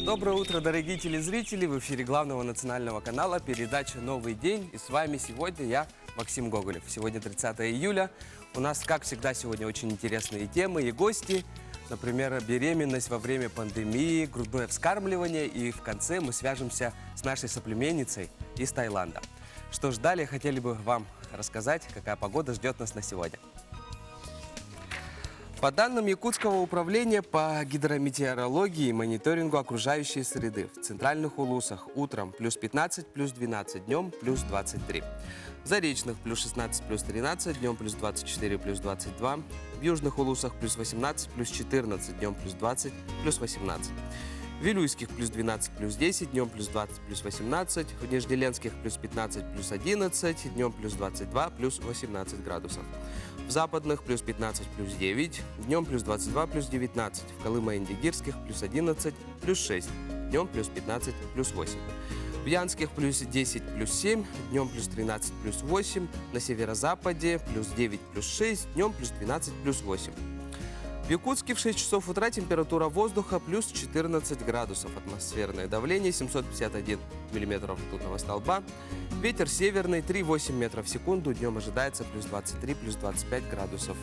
Доброе утро, дорогие телезрители! В эфире главного национального канала передача «Новый день». И с вами сегодня я, Максим Гоголев. Сегодня 30 июля. У нас, как всегда, сегодня очень интересные темы и гости. Например, беременность во время пандемии, грудное вскармливание. И в конце мы свяжемся с нашей соплеменницей из Таиланда. Что ж, далее хотели бы вам рассказать, какая погода ждет нас на сегодня. По данным Якутского управления по гидрометеорологии и мониторингу окружающей среды, в центральных Улусах утром плюс 15, плюс 12, днем плюс 23. В Заречных плюс 16, плюс 13, днем плюс 24, плюс 22. В Южных Улусах плюс 18, плюс 14, днем плюс 20, плюс 18. В Вилюйских плюс 12, плюс 10, днем плюс 20, плюс 18. В Нижнеленских плюс 15, плюс 11, днем плюс 22, плюс 18 градусов. В Западных плюс 15, плюс 9, днем плюс 22, плюс 19. В Колымо-Индигирских плюс 11, плюс 6, днем плюс 15, плюс 8. В Янских плюс 10, плюс 7, днем плюс 13, плюс 8. На северо-западе плюс 9, плюс 6, днем плюс 12, плюс 8. В Якутске в 6 часов утра температура воздуха плюс 14 градусов. Атмосферное давление 751 миллиметров ртутного столба. Ветер северный 3,8 метров в секунду. Днем ожидается плюс 23, плюс 25 градусов.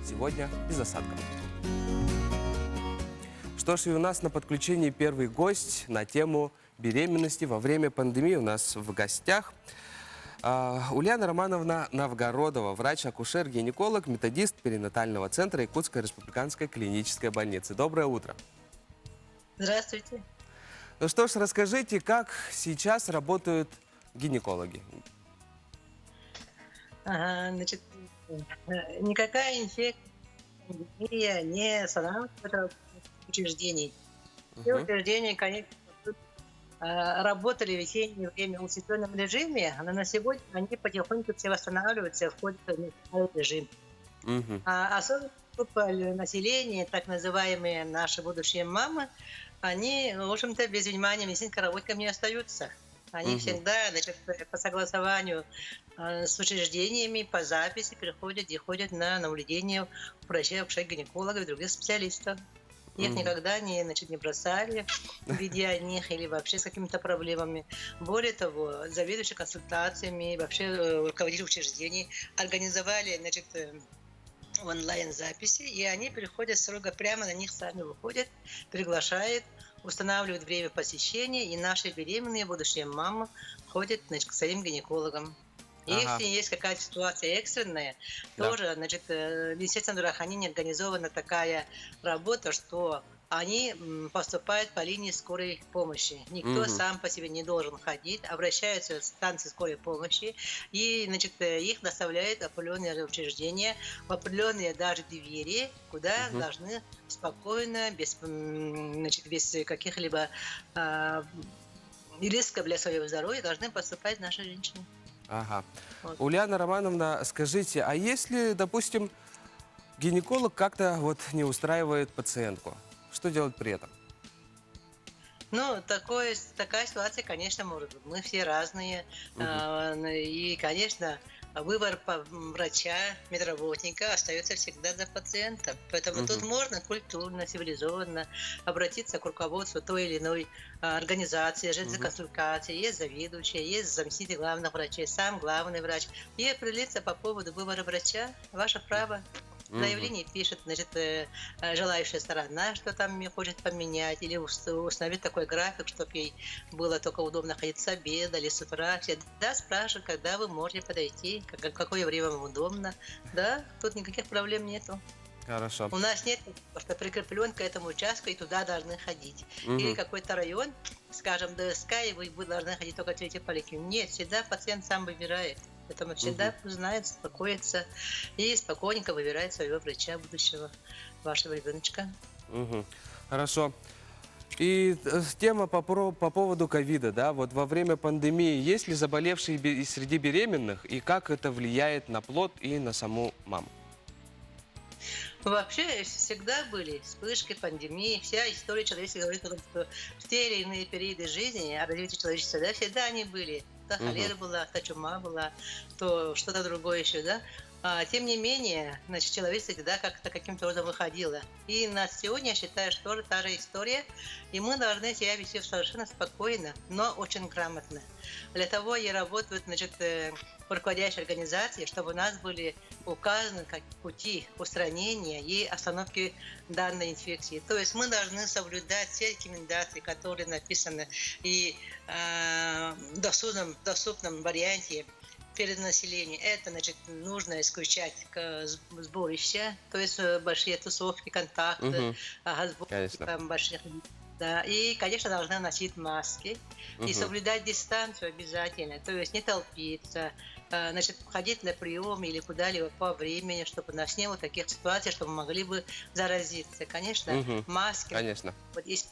Сегодня без осадков. Что ж, и у нас на подключении первый гость на тему беременности во время пандемии. У нас в гостях Ульяна Романовна Новгородова, врач-акушер-гинеколог, методист перинатального центра Якутской республиканской клинической больницы. Доброе утро. Здравствуйте. Ну что ж, расскажите, как сейчас работают гинекологи? Значит, никакая инфекция не останавливает учреждений. Все учреждения, конечно, работали в весеннее время в усиленном режиме, но на сегодня они потихоньку все восстанавливаются, входят в новый режим. Особенно группа населения, так называемые наши будущие мамы, они, в общем-то, без внимания медицинской работников не остаются. Они всегда, значит, по согласованию с учреждениями, по записи приходят и ходят на наблюдение у врачей, гинекологов и других специалистов. Их никогда не бросали в виде одних или вообще с какими-то проблемами. Более того, заведующие консультациями, вообще руководители учреждений организовали, значит, онлайн-записи, и они приходят строго прямо на них сами выходят, приглашают, устанавливают время посещения, и наши беременные будущие мамы ходят, значит, к своим гинекологам. Если есть какая-то ситуация экстренная, тоже, значит, в Министерстве здравоохранения организована такая работа, что они поступают по линии скорой помощи. Никто сам по себе не должен ходить, обращаются в станции скорой помощи, и, значит, их доставляют в определенные учреждения, в определенные даже двери, куда должны спокойно, без каких-либо рисков для своего здоровья должны поступать наши женщины. Вот. Ульяна Романовна, скажите, а если, допустим, гинеколог как-то вот не устраивает пациентку, что делать при этом? Ну, такая ситуация, конечно, может быть. Мы все разные. И, конечно, выбор врача, медработника остается всегда за пациентом. Поэтому тут можно культурно, цивилизованно обратиться к руководству той или иной организации, женской консультации. Есть заведующие, есть заместитель главных врачей, сам главный врач. И определиться по поводу выбора врача. Ваше право. Заявление пишет, значит, желающая сторона, что там хочет поменять, или установить такой график, чтобы ей было только удобно ходить с обеда или с утра. Всегда спрашивают, когда вы можете подойти, какое время вам удобно. Да, тут никаких проблем нету. Хорошо. У нас нет, что прикреплен к этому участку, и туда должны ходить. Или какой-то район, скажем, ДСК, и вы должны ходить только в третьей поликлинике. Нет, всегда пациент сам выбирает. Поэтому всегда знает, успокоится и спокойненько выбирает своего врача будущего, вашего ребеночка. Хорошо. И тема по поводу ковида, да, вот во время пандемии есть ли заболевшие среди беременных, и как это влияет на плод и на саму маму? Вообще всегда были вспышки, пандемии, вся история человечества говорит о том, что в те или иные периоды жизни, развития человечества, да, всегда они были. То холера была, то чума была, то что-то другое еще, да. Тем не менее, значит, человечество всегда как-то каким-то образом выходило. И на сегодня, я считаю, что тоже та же история, и мы должны себя вести совершенно спокойно, но очень грамотно. Для того и работают, значит, руководящие организации, чтобы у нас были указаны как пути устранения и остановки данной инфекции. То есть мы должны соблюдать все рекомендации, которые написаны и в доступном варианте перед населением. Это, значит, нужно исключать сборища, то есть большие тусовки, контакты, сборища там больших. Да, и, конечно, должны носить маски и соблюдать дистанцию обязательно, то есть не толпиться, значит, ходить на прием или куда-либо по времени, чтобы у нас не было таких ситуаций, чтобы мы могли бы заразиться. Конечно, маски, Конечно. вот если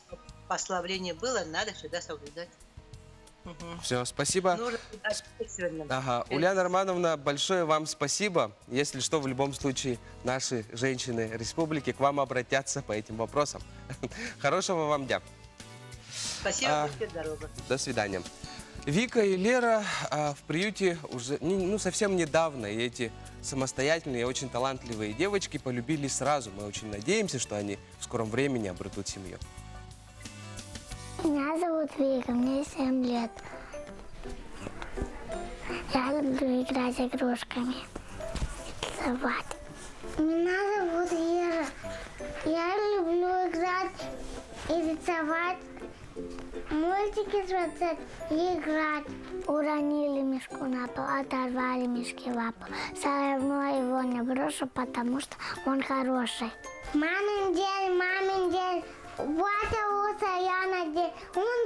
послабление было, надо всегда соблюдать. Все, спасибо. Ага. Ульяна Романовна, большое вам спасибо. Если что, в любом случае, наши женщины республики к вам обратятся по этим вопросам. Хорошего вам дня. Спасибо, будьте здоровы. До свидания. Вика и Лера в приюте уже совсем недавно. И эти самостоятельные, очень талантливые девочки полюбили сразу. Мы очень надеемся, что они в скором времени обретут семью. Меня зовут Вика, мне 7 лет. Я люблю играть игрушками, рисовать. Меня зовут Лера. Я люблю играть и рисовать, мультики смотреть и играть. Уронили мешку на пол, оторвали мешки в пол. Все равно его не брошу, потому что он хороший. Мамин день. Вот утро я надеюсь. Он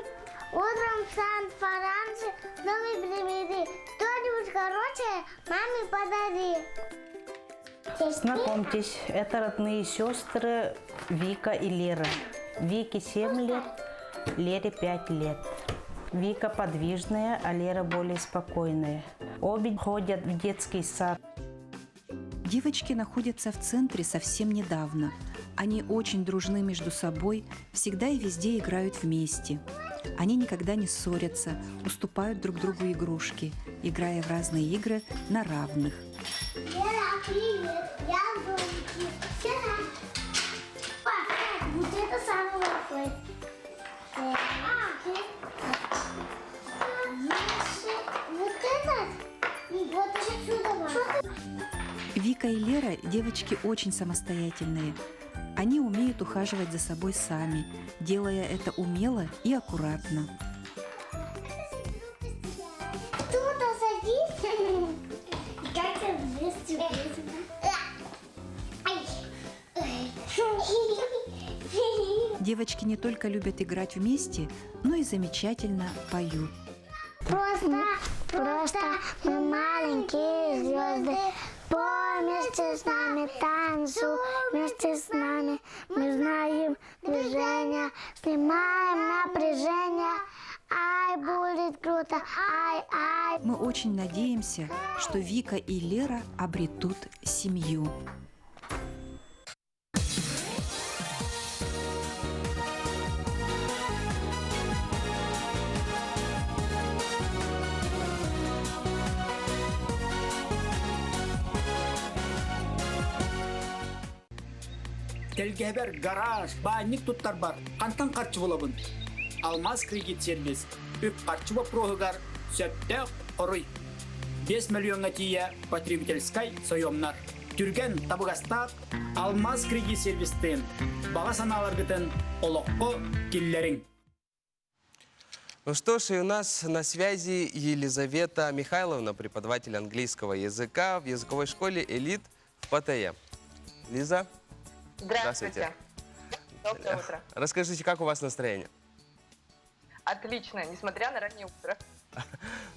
утром встань пораньше, новый приведи. Что-нибудь хорошее маме подари. Знакомьтесь, это родные сестры Вика и Лера. Вике 7 лет, Лере 5 лет. Вика подвижная, а Лера более спокойная. Обе ходят в детский сад. Девочки находятся в центре совсем недавно. Они очень дружны между собой, всегда и везде играют вместе. Они никогда не ссорятся, уступают друг другу игрушки, играя в разные игры на равных. Лера, привет! Я Зонтик. Сюда. Папа, вот это самый плохой. Вот этот? Вот отсюда. Вика и Лера – девочки очень самостоятельные. Они умеют ухаживать за собой сами, делая это умело и аккуратно. Тут садись. Как ты вместе Девочки не только любят играть вместе, но и замечательно поют. Просто мы маленькие звезды. Вместе с нами танцуй, вместе с нами мы знаем движение, снимаем напряжение. Ай, будет круто, ай. Мы очень надеемся, что Вика и Лера обретут семью. Телгебер, гараж, банник туттар бар. Кантан карчы болобун. Алмаз кредит сервис. Үп карчы боп рохугар. Сөптө коруй. 5 миллионга тие потребительскай соемнар. Түрген табыгастак Алмаз кредит сервистен. Бага саналаргытын олокко киллерин. Ну что ж, и у нас на связи Елизавета Михайловна, преподаватель английского языка в языковой школе «Элит» в ПТЕ. Лиза? Здравствуйте. Доброе утро. Расскажите, как у вас настроение? Отлично, несмотря на раннее утро.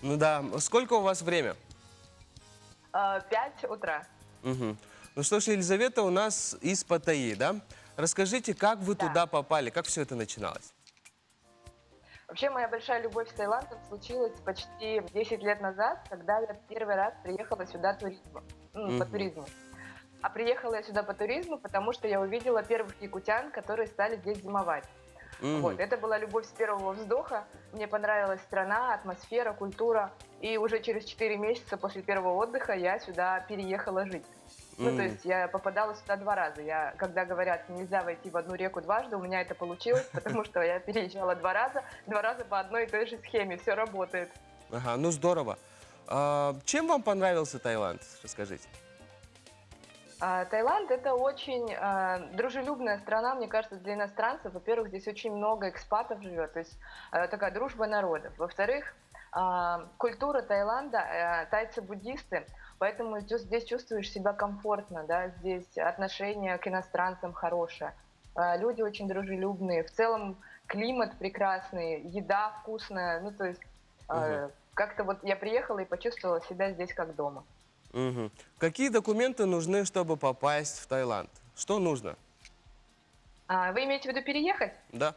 Ну да. Сколько у вас время? 5 утра. Угу. Ну что ж, Елизавета у нас из Паттайи, да? Расскажите, как вы туда попали, как все это начиналось? Вообще, моя большая любовь с Таиландом случилась почти 10 лет назад, когда я первый раз приехала сюда по туризму. А приехала я сюда по туризму, потому что я увидела первых якутян, которые стали здесь зимовать. Вот, это была любовь с первого вздоха. Мне понравилась страна, атмосфера, культура. И уже через 4 месяца после первого отдыха я сюда переехала жить. Ну, то есть я попадала сюда 2 раза. Когда говорят, нельзя войти в одну реку дважды, у меня это получилось, потому что я переезжала 2 раза по одной и той же схеме, все работает. Ага, ну здорово. Чем вам понравился Таиланд? Расскажите. Таиланд — это очень дружелюбная страна, мне кажется, для иностранцев. Во-первых, здесь очень много экспатов живет, то есть такая дружба народов. Во-вторых, культура Таиланда, тайцы-буддисты, поэтому здесь чувствуешь себя комфортно, да, здесь отношение к иностранцам хорошее. Люди очень дружелюбные, в целом климат прекрасный, еда вкусная, ну то есть как-то вот я приехала и почувствовала себя здесь как дома. Мгм. Какие документы нужны, чтобы попасть в Таиланд? Что нужно? Вы имеете в виду переехать? Да.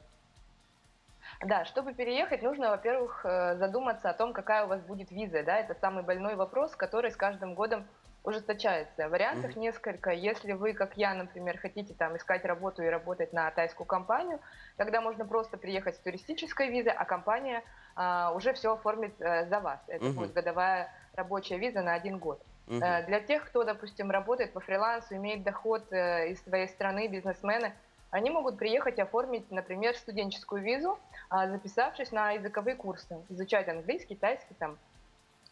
Да, чтобы переехать, нужно, во-первых, задуматься о том, какая у вас будет виза, да, это самый больной вопрос, который с каждым годом ужесточается. Вариантов несколько. Если вы, как я, например, хотите там искать работу и работать на тайскую компанию, тогда можно просто приехать с туристической визой, а компания уже все оформит за вас. Это будет годовая рабочая виза на 1 год. Для тех, кто, допустим, работает по фрилансу, имеет доход из своей страны, бизнесмены, они могут приехать оформить, например, студенческую визу, записавшись на языковые курсы, изучать английский, тайский, там,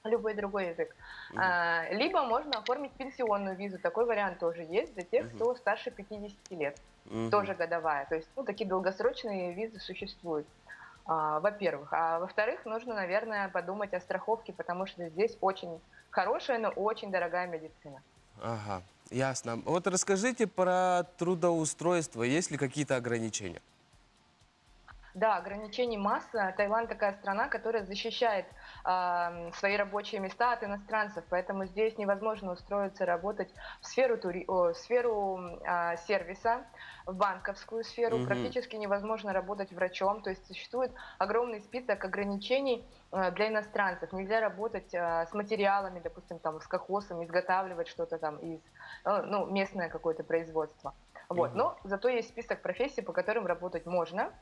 любой другой язык. Либо можно оформить пенсионную визу, такой вариант тоже есть для тех, кто старше 50 лет, тоже годовая. То есть, ну, такие долгосрочные визы существуют, во-первых. А во-вторых, нужно, наверное, подумать о страховке, потому что здесь очень хорошая, но очень дорогая медицина. Ага, ясно. Вот расскажите про трудоустройство. Есть ли какие-то ограничения? Да, ограничений масса. Таиланд такая страна, которая защищает свои рабочие места от иностранцев, поэтому здесь невозможно устроиться работать в сферу, сервиса, в банковскую сферу, практически невозможно работать врачом, то есть существует огромный список ограничений для иностранцев. Нельзя работать с материалами, допустим, там, с кокосом, изготавливать что-то там из, ну, местное какое-то производство. Вот. Но зато есть список профессий, по которым работать можно.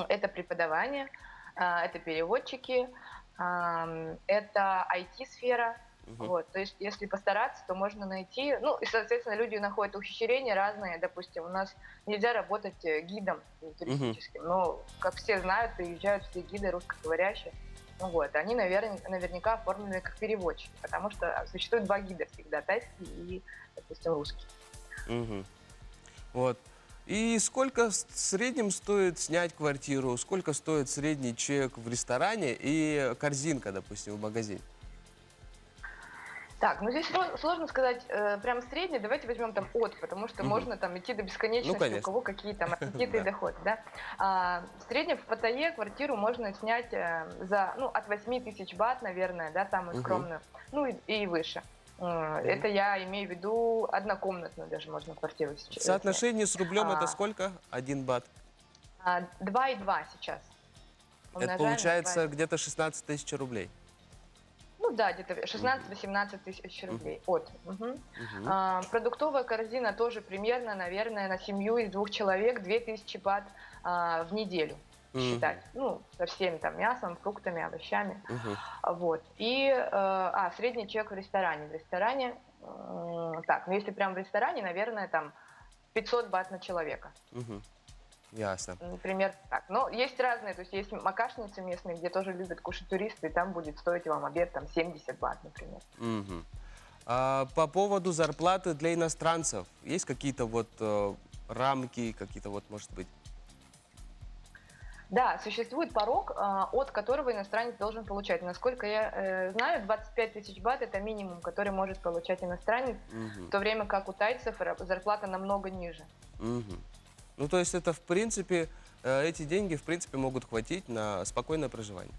Это преподавание, это переводчики, это IT-сфера. Вот. То есть, если постараться, то можно найти... Ну, и, соответственно, люди находят ухищрения разные. Допустим, у нас нельзя работать гидом туристическим. Но, как все знают, приезжают все гиды русскоговорящие. Вот. Они, наверняка оформлены как переводчики, потому что существует 2 гида всегда, тайский и, допустим, русский. Вот. И сколько в среднем стоит снять квартиру? Сколько стоит средний чек в ресторане и корзинка, допустим, в магазине? Так, ну здесь сложно сказать прям средний, давайте возьмем там от, потому что можно там идти до бесконечности, у кого какие там аппетиты и доходы, да. В среднем в Паттайе квартиру можно снять за, ну, от 8 тысяч бат, наверное, да, самую скромную, ну и выше. Это я имею в виду однокомнатную даже можно квартиру сейчас. В соотношении с рублем это сколько? 1 бат? 2,2 сейчас. Это получается где-то 16 тысяч рублей. Ну да, где-то 16-18 тысяч рублей от. Продуктовая корзина тоже примерно, наверное, на семью из 2 человек 2000 бат в неделю считать. Ну, со всеми там мясом, фруктами, овощами. Вот. И средний чек в ресторане. В ресторане, так, ну если прям в ресторане, наверное, там 500 бат на человека. Ясно. Например, так. Но есть разные, то есть есть макашницы местные, где тоже любят кушать туристы, и там будет стоить вам обед там 70 бат, например. По поводу зарплаты для иностранцев, есть какие-то вот рамки, какие-то вот, может быть? Да, существует порог, от которого иностранец должен получать. Насколько я знаю, 25 тысяч бат – это минимум, который может получать иностранец, в то время как у тайцев зарплата намного ниже. Ну, то есть это, в принципе, эти деньги, в принципе, могут хватить на спокойное проживание.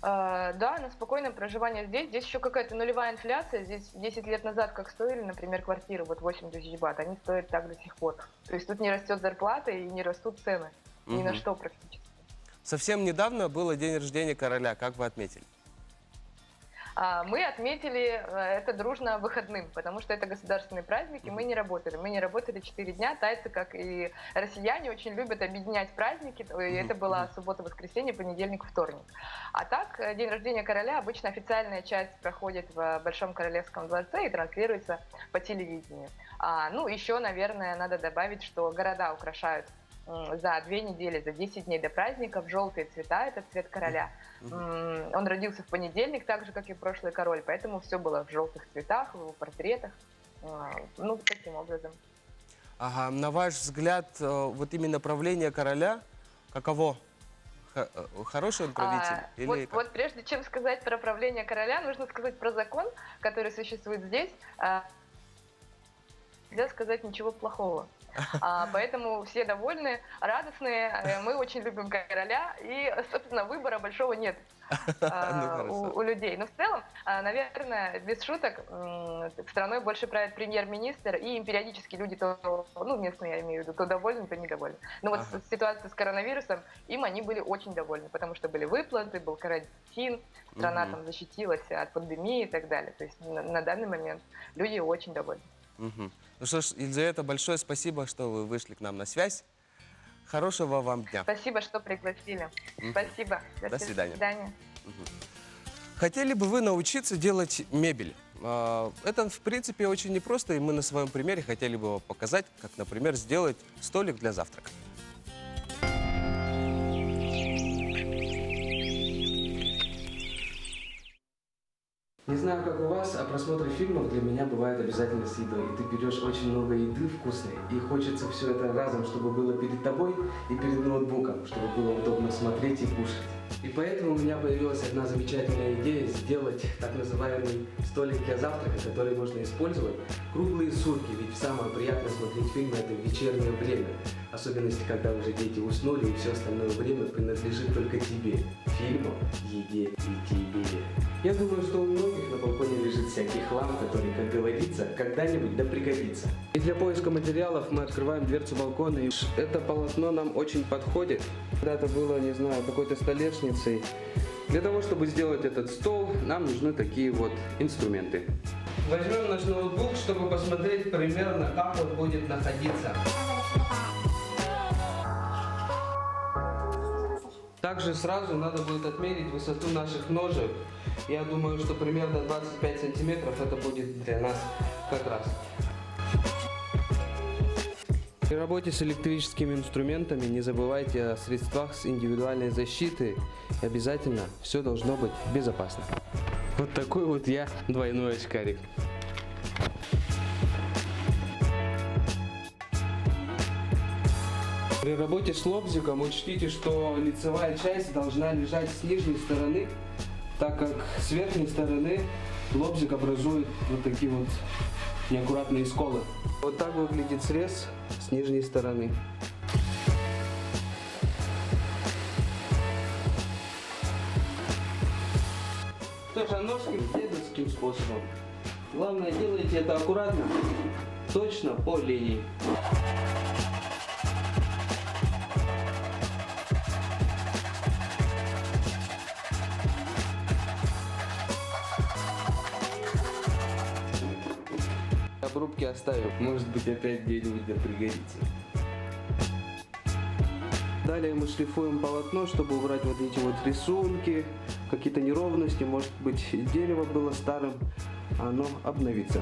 Да, на спокойное проживание здесь. Здесь еще какая-то нулевая инфляция. Здесь 10 лет назад, как стоили, например, квартиры, вот 8 тысяч бат, они стоят так до сих пор. То есть тут не растет зарплата и не растут цены. Ни на что практически. Совсем недавно было день рождения короля. Как вы отметили? Мы отметили это дружно выходным, потому что это государственный праздник, и мы не работали. Мы не работали 4 дня. Тайцы, как и россияне, очень любят объединять праздники. И это была суббота, воскресенье, понедельник, вторник. А так, день рождения короля, обычно официальная часть проходит в Большом Королевском дворце и транслируется по телевидению. Ну, еще, наверное, надо добавить, что города украшают за 2 недели, за 10 дней до праздников желтые цвета, это цвет короля. Он родился в понедельник, так же, как и прошлый король, поэтому все было в желтых цветах, в его портретах, ну, таким образом. Ага, на ваш взгляд, вот именно правление короля, каково? Хороший он правитель? Или как? Вот прежде чем сказать про правление короля, нужно сказать про закон, который существует здесь. Нельзя сказать ничего плохого. Поэтому все довольны, радостные. Мы очень любим короля, и, собственно, выбора большого нет у людей. Но в целом, наверное, без шуток, страной больше правит премьер-министр, и им периодически люди, ну, местные, я имею в виду, то довольны, то недовольны. Но вот ситуация с коронавирусом, им они были очень довольны, потому что были выплаты, был карантин, страна там защитилась от пандемии и так далее. То есть на данный момент люди очень довольны. Ну что ж, Елизавета, большое спасибо, что вы вышли к нам на связь. Хорошего вам дня. Спасибо, что пригласили. Спасибо. До свидания. До свидания. Хотели бы вы научиться делать мебель? Это, в принципе, очень непросто, и мы на своем примере хотели бы показать, как, например, сделать столик для завтрака. Не знаю, как у вас, а просмотр фильмов для меня бывает обязательно с едой. И ты берешь очень много еды вкусной, и хочется все это разом, чтобы было перед тобой и перед ноутбуком, чтобы было удобно смотреть и кушать. И поэтому у меня появилась одна замечательная идея сделать так называемый столик для завтрака, который можно использовать круглые сутки, ведь самое приятное смотреть фильмы – это вечернее время. Особенности, когда уже дети уснули, и все остальное время принадлежит только тебе, фильму, еде и тебе. Я думаю, что у многих на балконе лежит всякий хлам, который, как говорится, когда-нибудь да пригодится. И для поиска материалов мы открываем дверцу балкона, и это полотно нам очень подходит. Когда-то было, не знаю, какой-то столешницей. Для того, чтобы сделать этот стол, нам нужны такие вот инструменты. Возьмем наш ноутбук, чтобы посмотреть примерно, как он будет находиться. Также сразу надо будет отмерить высоту наших ножек. Я думаю, что примерно 25 сантиметров это будет для нас как раз. При работе с электрическими инструментами не забывайте о средствах с индивидуальной защитой. И обязательно все должно быть безопасно. Вот такой вот я двойной очкарик. При работе с лобзиком учтите, что лицевая часть должна лежать с нижней стороны, так как с верхней стороны лобзик образует вот такие вот неаккуратные сколы. Вот так выглядит срез с нижней стороны. Тоже ножки исследовательским способом. Главное, делайте это аккуратно, точно по линии. Обрубки оставим, может быть опять где-нибудь да пригодится. Далее мы шлифуем полотно, чтобы убрать вот эти вот рисунки, какие-то неровности, может быть дерево было старым, оно обновится.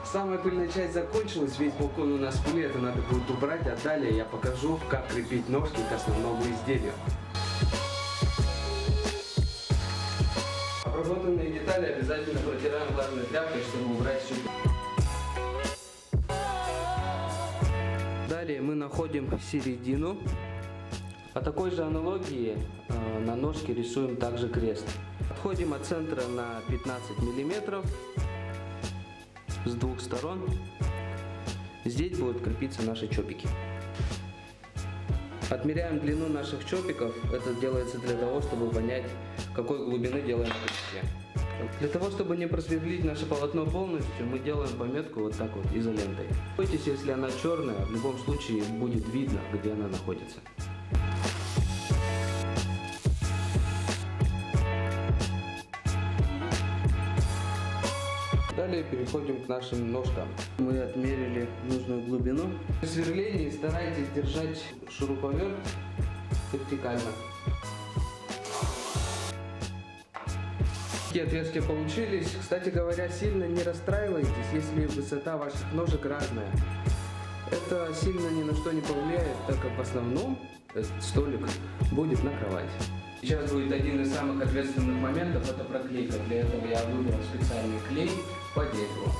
Самая пыльная часть закончилась, весь балкон у нас в пыли, это надо будет убрать, а далее я покажу, как крепить ножки к основному изделию. Обработанные детали обязательно протираем влажной тряпкой, чтобы убрать всю пыль. Далее мы находим середину. По такой же аналогии на ножке рисуем также крест. Отходим от центра на 15 миллиметров. С двух сторон. Здесь будут крепиться наши чопики. Отмеряем длину наших чопиков. Это делается для того, чтобы понять, какой глубины делаем крючки. Для того, чтобы не просверлить наше полотно полностью, мы делаем пометку вот так вот изолентой. Не бойтесь, если она черная, в любом случае будет видно, где она находится. Далее переходим к нашим ножкам. Мы отмерили нужную глубину. При сверлении старайтесь держать шуруповерт вертикально. Такие отверстия получились. Кстати говоря, сильно не расстраивайтесь, если высота ваших ножек разная. Это сильно ни на что не повлияет, так как в основном этот столик будет на кровати. Сейчас будет один из самых ответственных моментов, это проклейка. Для этого я выбрал специальный клей по дереву.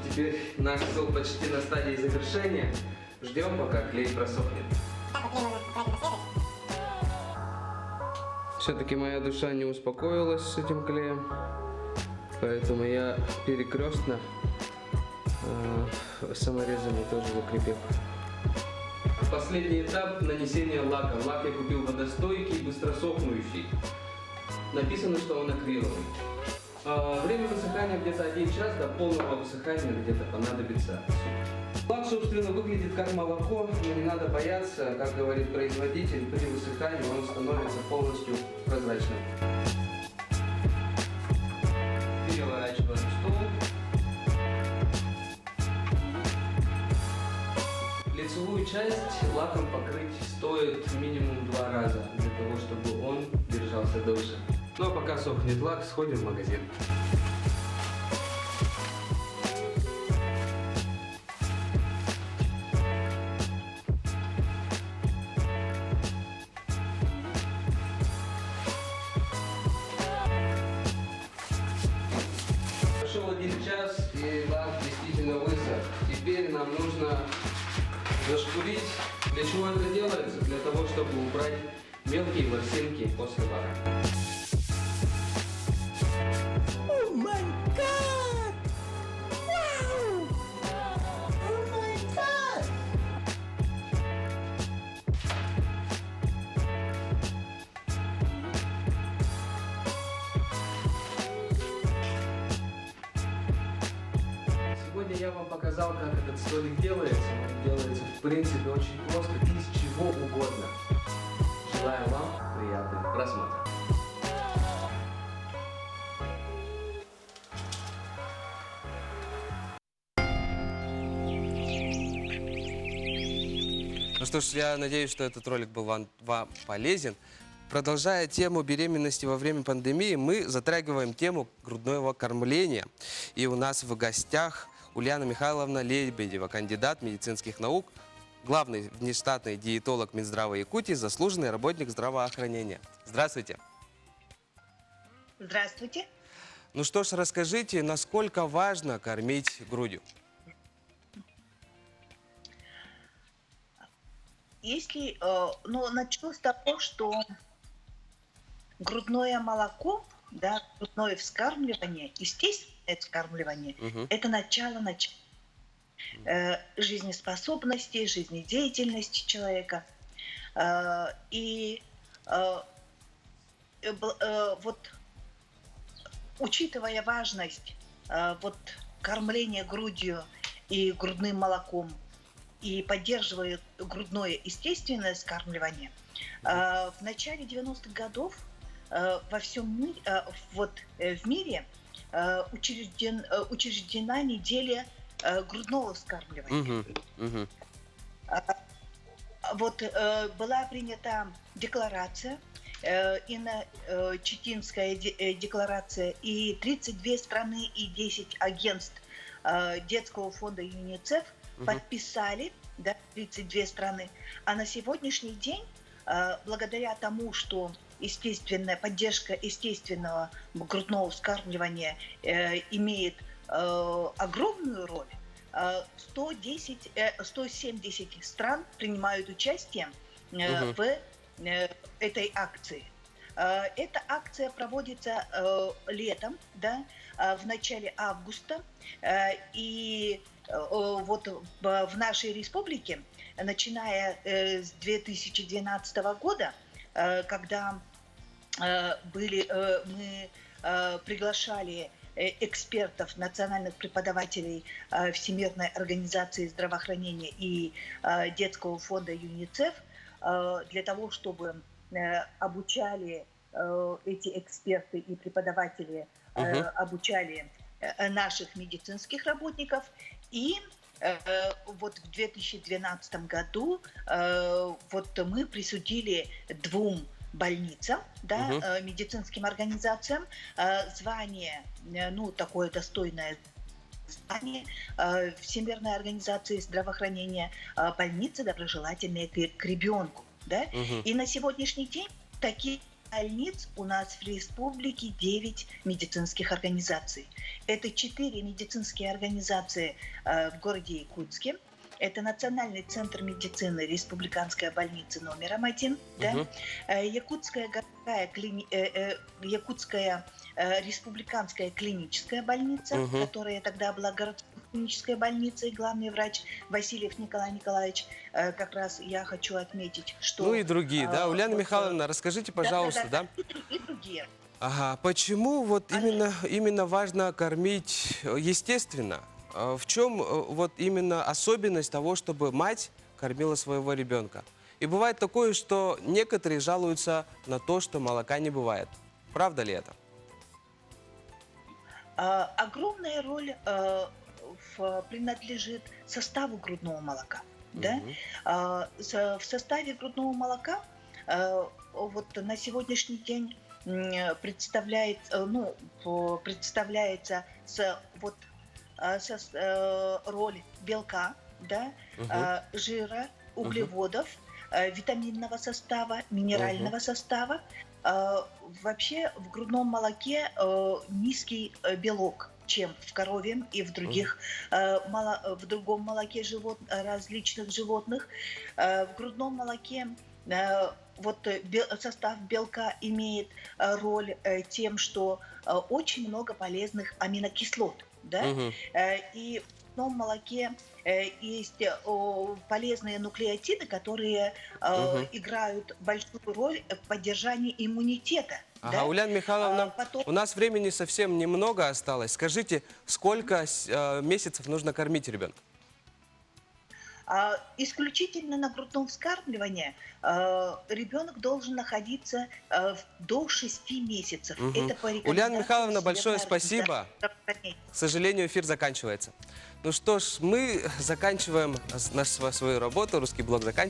Теперь наш стол почти на стадии завершения. Ждем, пока клей просохнет. Все-таки моя душа не успокоилась с этим клеем, поэтому я перекрестно саморезами тоже закрепил. Последний этап нанесения лака. Лак я купил водостойкий, быстросохнущий. Написано, что он акриловый. Время высыхания где-то 1 час, до полного высыхания где-то понадобится. Лак, собственно, выглядит как молоко, но не надо бояться, как говорит производитель, при высыхании он становится полностью прозрачным. Переворачиваем стол. Лицевую часть лаком покрыть стоит минимум 2 раза, для того, чтобы он держался дольше. Ну а пока сохнет лак, сходим в магазин. Прошел 1 час, и лак действительно высох. Теперь нам нужно зашкурить. Для чего это делается? Для того, чтобы убрать мелкие ворсинки после лака. Сегодня я вам показал, как этот столик делается. Он делается, в принципе, очень просто, из чего угодно. Желаю вам приятного просмотра. Ну что ж, я надеюсь, что этот ролик был вам полезен. Продолжая тему беременности во время пандемии, мы затрагиваем тему грудного кормления. И у нас в гостях Ульяна Михайловна Лебедева, кандидат медицинских наук, главный внештатный диетолог Минздрава Якутии, заслуженный работник здравоохранения. Здравствуйте. Здравствуйте. Ну что ж, расскажите, насколько важно кормить грудью? Если, начну с того, что грудное молоко, да, грудное вскармливание, естественное вскармливание, это начало жизнеспособности, жизнедеятельности человека. Учитывая важность кормления грудью и грудным молоком, и поддерживая грудное естественное вскармливание, в начале 90-х годов во всем мире, в мире учреждена неделя грудного вскармливания. Была принята декларация, Читинская декларация, и 32 страны и 10 агентств детского фонда ЮНИЦЕФ подписали, да, 32 страны. А на сегодняшний день, благодаря тому, что поддержка естественного грудного вскармливания имеет огромную роль, 170 стран принимают участие в этой акции. Эта акция проводится летом, да, в начале августа. И вот в нашей республике, начиная с 2012 года, когда мы приглашали экспертов, национальных преподавателей Всемирной организации здравоохранения и детского фонда ЮНИЦЕФ для того, чтобы обучали эти эксперты и преподаватели, обучали наших медицинских работников. И вот в 2012 году вот мы присудили 2 больницам, да, медицинским организациям звание, ну, такое достойное звание Всемирной организации здравоохранения, больницы доброжелательные к ребенку. Да? И на сегодняшний день таких больниц у нас в республике 9 медицинских организаций. Это 4 медицинские организации в городе Якутске. Это Национальный центр медицины, Республиканская больница номер 1, да? Якутская республиканская клиническая больница, которая тогда была городской клинической больницей, главный врач Васильев Николай Николаевич. Как раз я хочу отметить, что... Ну и другие, да? Ульяна Михайловна, расскажите, пожалуйста, да? И другие. Ага, почему вот именно важно кормить естественно? В чем вот именно особенность того, чтобы мать кормила своего ребенка? И бывает такое, что некоторые жалуются на то, что молока не бывает. Правда ли это? Огромная роль принадлежит составу грудного молока. Да? В составе грудного молока вот на сегодняшний день представляется роль белка, да, жира, углеводов, витаминного состава, минерального состава. Вообще в грудном молоке низкий белок, чем в коровьем и в другом молоке различных животных. В грудном молоке вот состав белка имеет роль тем, что очень много полезных аминокислот. Да? И в грудном молоке есть полезные нуклеотиды, которые играют большую роль в поддержании иммунитета. Ага, да? Ульяна Михайловна, у нас времени совсем немного осталось. Скажите, сколько месяцев нужно кормить ребенка? Исключительно на грудном вскармливании ребенок должен находиться до 6 месяцев. Это по рекомендации Ульяна Михайловна, Всемирной большое спасибо. организации. К сожалению, эфир заканчивается. Ну что ж, мы заканчиваем свою работу, русский блок заканчивается.